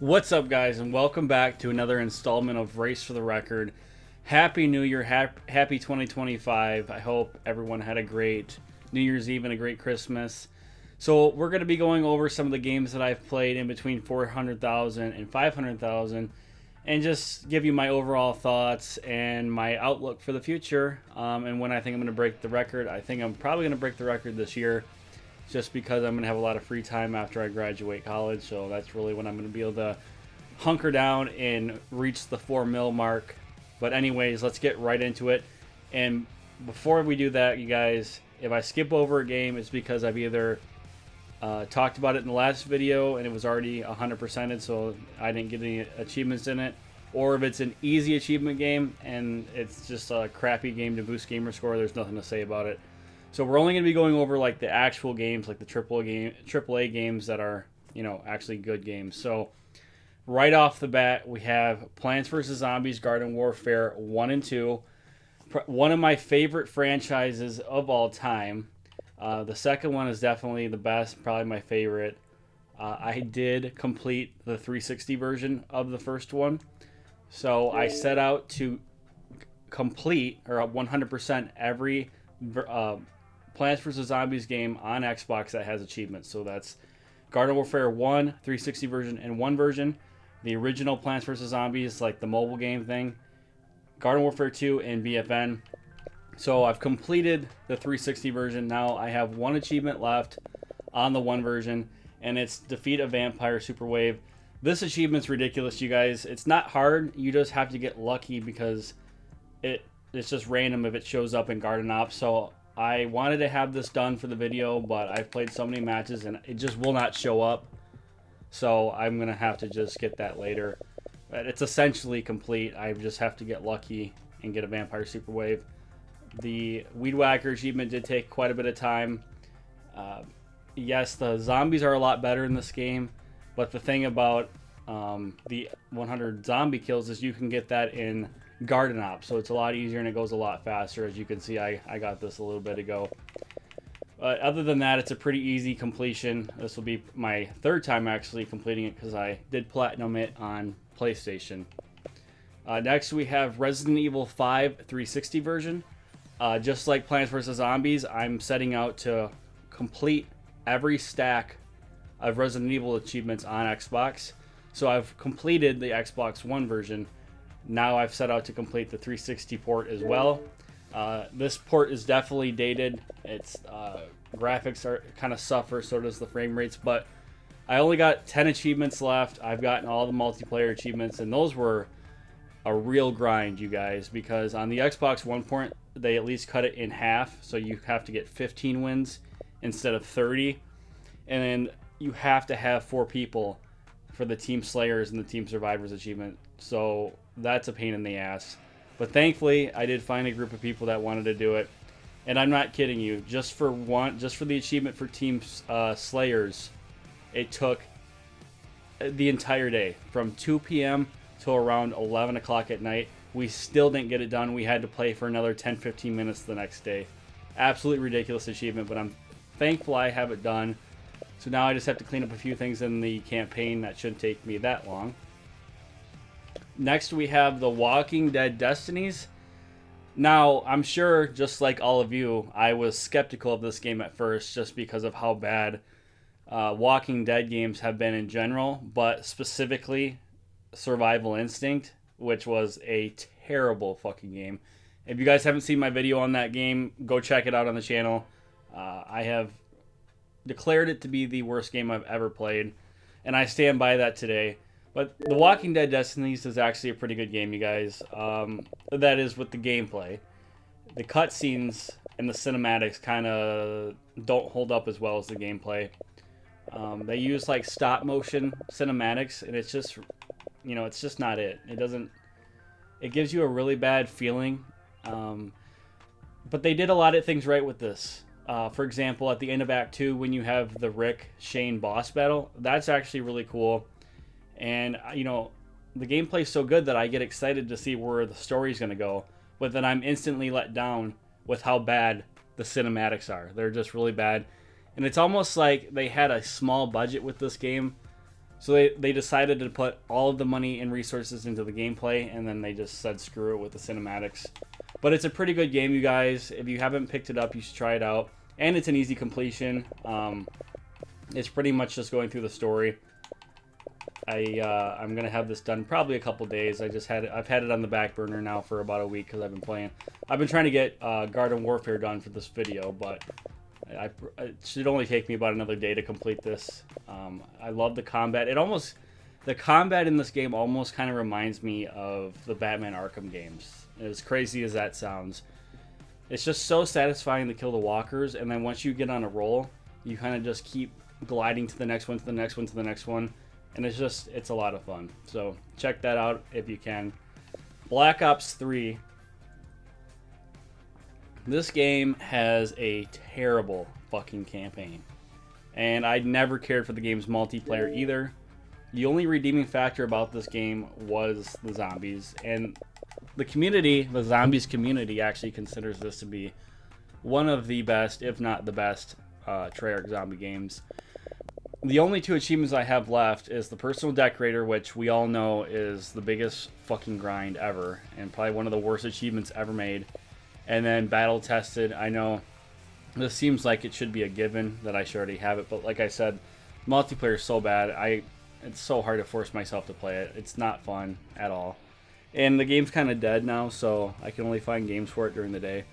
What's up, guys, and welcome back to another installment of Race for the Record. Happy New Year, happy 2025. I hope everyone had a great New Year's Eve and a great Christmas. So we're going to be going over some of the games that I've played in between 400,000 and 500,000 and just give you my overall thoughts and my outlook for the future and when I think I'm going to break the record. I think I'm probably going to break the record this year, just because I'm going to have a lot of free time after I graduate college. So that's really when I'm going to be able to hunker down and reach the 4 mil mark. But anyways, let's get right into it. And before we do that, you guys, if I skip over a game, it's because I've either talked about it in the last video and it was already 100%ed, so I didn't get any achievements in it. Or if it's an easy achievement game and it's just a crappy game to boost gamer score, there's nothing to say about it. So we're only going to be going over like the actual games, like the AAA games that are, actually good games. So right off the bat, we have Plants vs. Zombies Garden Warfare 1 and 2. One of my favorite franchises of all time. The second one is definitely the best, probably my favorite. I did complete the 360 version of the first one. So I set out to complete, or 100% every Plants vs. Zombies game on Xbox that has achievements. So that's Garden Warfare 1, 360 version, and 1 version. The original Plants vs. Zombies, like the mobile game thing. Garden Warfare 2 and BFN. So I've completed the 360 version. Now I have one achievement left on the 1 version, and it's Defeat a Vampire Super Wave. This achievement's ridiculous, you guys. It's not hard. You just have to get lucky because it's just random if it shows up in Garden Ops. So I wanted to have this done for the video, but I've played so many matches and it just will not show up. So I'm going to have to just get that later. But it's essentially complete. I just have to get lucky and get a Vampire Super Wave. The Weed Whacker achievement did take quite a bit of time. Yes, the zombies are a lot better in this game, but the thing about the 100 zombie kills is you can get that in Garden Ops, so it's a lot easier and it goes a lot faster. As you can see, I got this a little bit ago. Other than that, it's a pretty easy completion. This will be my third time actually completing it because I did platinum it on PlayStation. Next we have Resident Evil 5 360 version. Just like Plants vs. Zombies, I'm setting out to complete every stack of Resident Evil achievements on Xbox. So I've completed the Xbox One version. Now I've set out to complete the 360 port as well. This port is definitely dated. Its graphics are kind of suffer, so does the frame rates. But I only got 10 achievements left. I've gotten all the multiplayer achievements, and those were a real grind, you guys, because on the Xbox One port, they at least cut it in half, so you have to get 15 wins instead of 30. And then you have to have 4 people for the Team Slayers and the Team Survivors achievement. So that's a pain in the ass. But thankfully, I did find a group of people that wanted to do it. And I'm not kidding you. Just for the achievement for Team Slayers, it took the entire day. From 2 p.m. till around 11 o'clock at night. We still didn't get it done. We had to play for another 10-15 minutes the next day. Absolutely ridiculous achievement, but I'm thankful I have it done. So now I just have to clean up a few things in the campaign. That shouldn't take me that long. Next we have the Walking Dead Destinies. Now, I'm sure, just like all of you, I was skeptical of this game at first just because of how bad Walking Dead games have been in general, but specifically Survival Instinct, which was a terrible fucking game. If you guys haven't seen my video on that game, go check it out on the channel. I have declared it to be the worst game I've ever played, and I stand by that today. But The Walking Dead Destinies is actually a pretty good game, you guys. That is with the gameplay. The cutscenes and the cinematics kind of don't hold up as well as the gameplay. They use like stop motion cinematics, and it's just, it's just not it. It gives you a really bad feeling. But they did a lot of things right with this. For example, at the end of Act 2, when you have the Rick Shane boss battle, that's actually really cool. And, the gameplay's so good that I get excited to see where the story's going to go. But then I'm instantly let down with how bad the cinematics are. They're just really bad. And it's almost like they had a small budget with this game, So they decided to put all of the money and resources into the gameplay, and then they just said screw it with the cinematics. But it's a pretty good game, you guys. If you haven't picked it up, you should try it out. And it's an easy completion. It's pretty much just going through the story. I'm gonna have this done probably a couple days. I've had it on the back burner now for about a week because I've been playing. I've been trying to get Garden Warfare done for this video, but it should only take me about another day to complete this. I love the combat. The combat in this game almost kind of reminds me of the Batman Arkham games. As crazy as that sounds, it's just so satisfying to kill the walkers, and then once you get on a roll, you kind of just keep gliding to the next one, to the next one, to the next one, and it's a lot of fun. So check that out if you can. Black Ops 3. This game has a terrible fucking campaign, and I never cared for the game's multiplayer either. The only redeeming factor about this game was the zombies, and the zombies community actually considers this to be one of the best, if not the best, Treyarch zombie games. The only two achievements I have left is the personal decorator, which we all know is the biggest fucking grind ever, and probably one of the worst achievements ever made. And then battle tested. I know this seems like it should be a given that I should already have it, but like I said, multiplayer is so bad. It's so hard to force myself to play it. It's not fun at all. And the game's kind of dead now, so I can only find games for it during the day.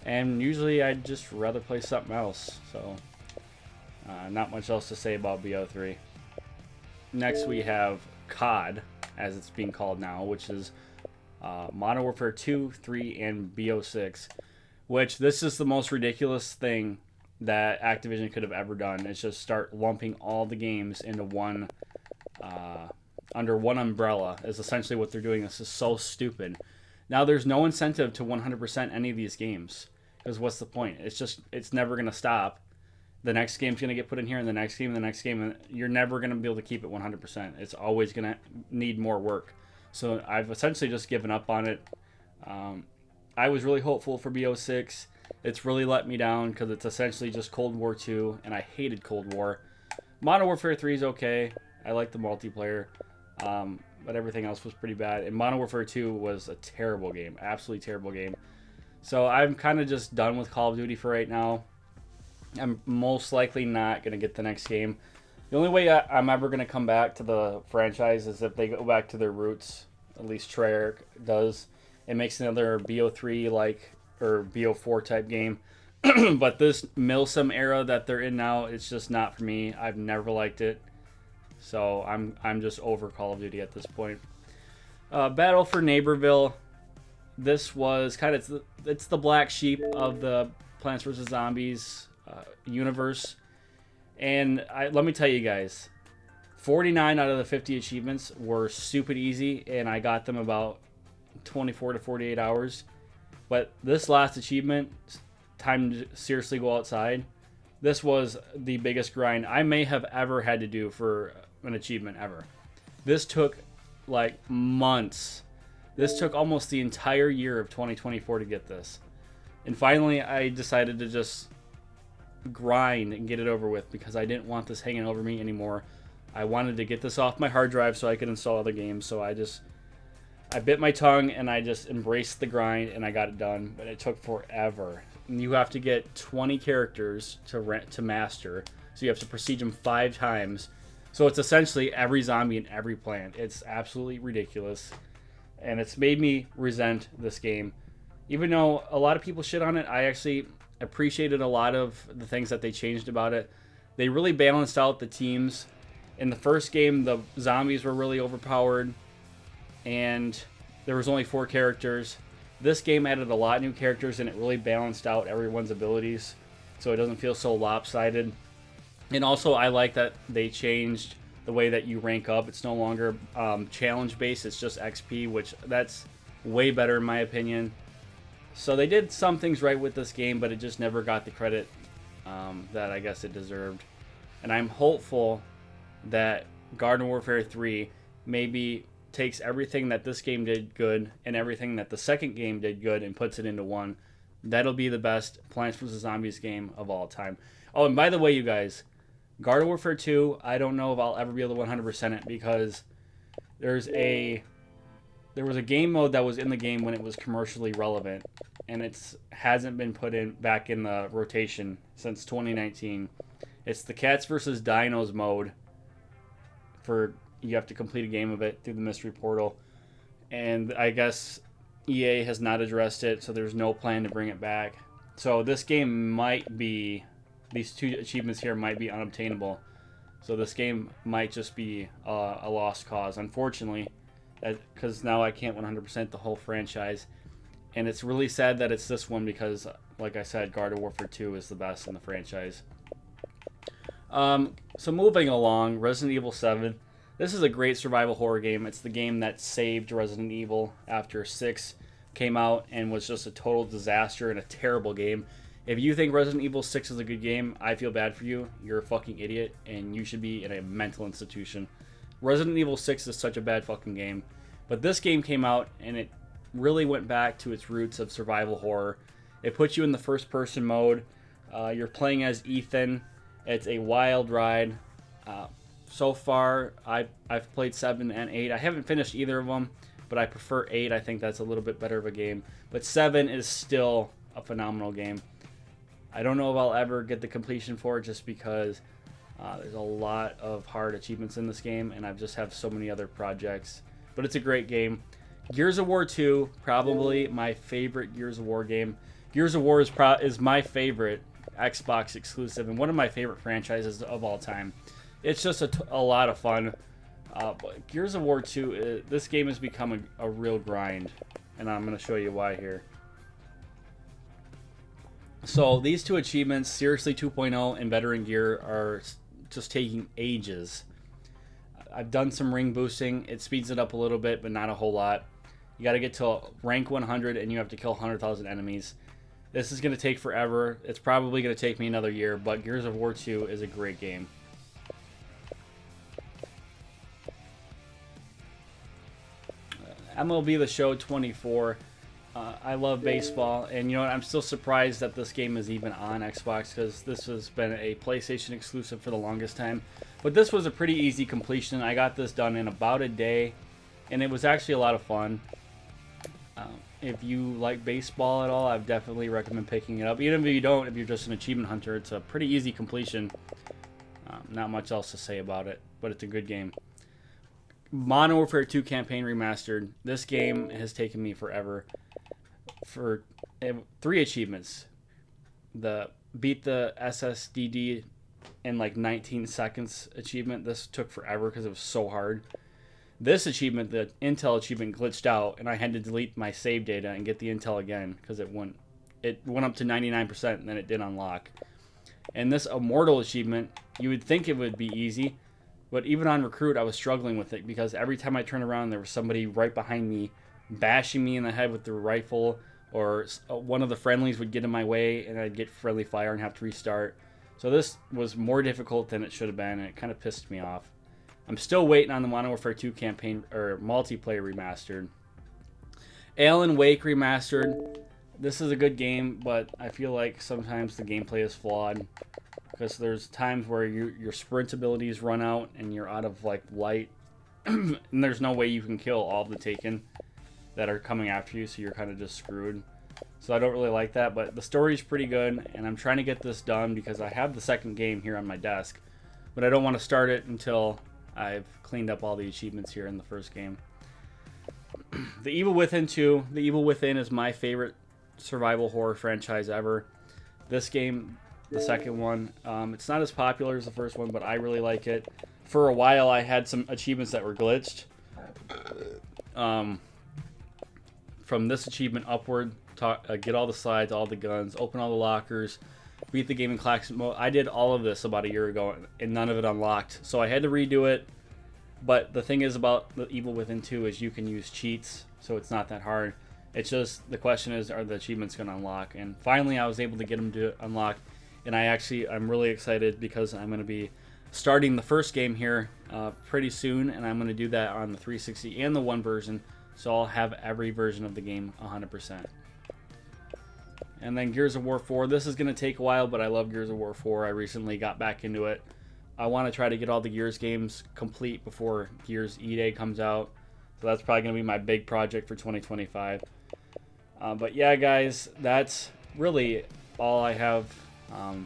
And usually I'd just rather play something else. So not much else to say about BO3. Next we have COD, as it's being called now, which is Modern Warfare 2, 3, and BO6. Which this is the most ridiculous thing that Activision could have ever done. Is just start lumping all the games into one under one umbrella is essentially what they're doing. This is so stupid. Now there's no incentive to 100% any of these games, because what's the point? It's never going to stop. The next game's going to get put in here, and the next game, and you're never going to be able to keep it 100%. It's always going to need more work. So I've essentially just given up on it. I was really hopeful for BO6. It's really let me down because it's essentially just Cold War 2, and I hated Cold War. Modern Warfare 3 is okay. I like the multiplayer, but everything else was pretty bad. And Modern Warfare 2 was a terrible game, absolutely terrible game. So I'm kind of just done with Call of Duty for right now. I'm most likely not going to get the next game. The only way I'm ever going to come back to the franchise is if they go back to their roots. At least Treyarch does. It makes another BO3 or BO4 type game. But this Milsim era that they're in now, it's just not for me. I've never liked it. So I'm just over Call of Duty at this point. Battle for Neighborville. This was it's the black sheep of the Plants vs. Zombies universe. And let me tell you guys, 49 out of the 50 achievements were stupid easy, and I got them about 24 to 48 hours. But this last achievement, time to seriously go outside, this was the biggest grind I may have ever had to do for an achievement ever. This took like months. This took almost the entire year of 2024 to get this. And finally, I decided to just grind and get it over with because I didn't want this hanging over me anymore. I wanted to get this off my hard drive so I could install other games. So I bit my tongue and I just embraced the grind and I got it done. But it took forever. And you have to get 20 characters to master. So you have to prestige them 5 times. So it's essentially every zombie in every plant. It's absolutely ridiculous. And it's made me resent this game. Even though a lot of people shit on it, I actually appreciated a lot of the things that they changed about it. They really balanced out the teams. In the first game, the zombies were really overpowered, and there was only 4 characters. This game added a lot of new characters, and it really balanced out everyone's abilities, so it doesn't feel so lopsided. And also, I like that they changed the way that you rank up. It's no longer challenge-based, it's just XP, which that's way better in my opinion. So they did some things right with this game, but it just never got the credit that I guess it deserved. And I'm hopeful that Garden Warfare 3 maybe takes everything that this game did good and everything that the second game did good and puts it into one. That'll be the best Plants vs. Zombies game of all time. Oh, and by the way, you guys, Garden Warfare 2, I don't know if I'll ever be able to 100% it because there was a game mode that was in the game when it was commercially relevant, and it hasn't been put in back in the rotation since 2019. It's the Cats versus Dinos mode. You have to complete a game of it through the mystery portal, and I guess EA has not addressed it, so there's no plan to bring it back. So this game might be, these two achievements here might be unobtainable. So this game might just be a lost cause, unfortunately, because now I can't 100% the whole franchise. And it's really sad that it's this one because, like I said, Garden Warfare 2 is the best in the franchise. So moving along, Resident Evil 7. This is a great survival horror game. It's the game that saved Resident Evil after 6 came out and was just a total disaster and a terrible game. If you think Resident Evil 6 is a good game, I feel bad for you. You're a fucking idiot, and you should be in a mental institution. Resident Evil 6 is such a bad fucking game. But this game came out, and it really went back to its roots of survival horror. It puts you in the first-person mode. You're playing as Ethan. It's a wild ride. So far, I've played 7 and 8. I haven't finished either of them, but I prefer 8. I think that's a little bit better of a game. But 7 is still a phenomenal game. I don't know if I'll ever get the completion for it just because there's a lot of hard achievements in this game, and I just have so many other projects. But it's a great game. Gears of War 2, probably my favorite Gears of War game. Gears of War is my favorite Xbox exclusive and one of my favorite franchises of all time. It's just a lot of fun. But Gears of War 2, this game has become a real grind, and I'm going to show you why here. So these two achievements, Seriously 2.0 and Veteran Gear, are just taking ages. I've done some ring boosting. It speeds it up a little bit, but not a whole lot. You got to get to rank 100, and you have to kill 100,000 enemies. This is going to take forever. It's probably going to take me another year, but Gears of War 2 is a great game. MLB The Show 24. I love baseball, and you know what? I'm still surprised that this game is even on Xbox because this has been a PlayStation exclusive for the longest time. But this was a pretty easy completion. I got this done in about a day, and it was actually a lot of fun. If you like baseball at all, I definitely recommend picking it up. Even if you don't, if you're just an achievement hunter, it's a pretty easy completion. Not much else to say about it, but it's a good game. Modern Warfare 2 Campaign Remastered. This game has taken me forever. For 3 achievements. Beat the SSDD in like 19 seconds achievement. This took forever because it was so hard. This achievement, the Intel achievement, glitched out, and I had to delete my save data and get the Intel again because it went up to 99% and then it did unlock. And this Immortal achievement, you would think it would be easy, but even on Recruit, I was struggling with it because every time I turned around, there was somebody right behind me bashing me in the head with their rifle, or one of the friendlies would get in my way and I'd get friendly fire and have to restart. So this was more difficult than it should have been, and it kind of pissed me off. I'm still waiting on the Modern Warfare 2 campaign or multiplayer remastered. Alan Wake remastered. This is a good game, but I feel like sometimes the gameplay is flawed because there's times where your sprint abilities run out and you're out of like light, and there's no way you can kill all the Taken that are coming after you, so you're kind of just screwed. So I don't really like that, but the story's pretty good, and I'm trying to get this done because I have the second game here on my desk, but I don't want to start it until I've cleaned up all the achievements here in the first game. The Evil Within 2. The Evil Within is my favorite survival horror franchise ever. This game, the second one, it's not as popular as the first one, but I really like it. For a while, I had some achievements that were glitched. From this achievement upward, get all the slides, all the guns, open all the lockers, beat the game in classic mode. I did all of this about a year ago, and none of it unlocked. So I had to redo it. But the thing is about the Evil Within 2 is you can use cheats, so it's not that hard. It's just, the question is, are the achievements going to unlock? And finally, I was able to get them to unlock. And I'm really excited because I'm going to be starting the first game here pretty soon. And I'm going to do that on the 360 and the One version. So I'll have every version of the game 100%. And then Gears of War 4. This is going to take a while, but I love Gears of War 4. I recently got back into it. I want to try to get all the Gears games complete before Gears E-Day comes out. So that's probably going to be my big project for 2025. But yeah, guys, that's really all I have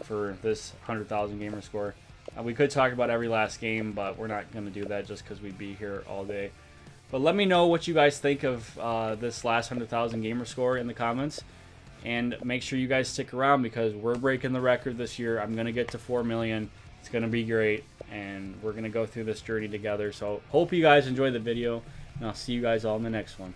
for this 100,000 gamer score. We could talk about every last game, but we're not going to do that just because we'd be here all day. But let me know what you guys think of this last 100,000 gamer score in the comments. And make sure you guys stick around because we're breaking the record this year. I'm going to get to 4 million. It's going to be great. And we're going to go through this journey together. So hope you guys enjoy the video. And I'll see you guys all in the next one.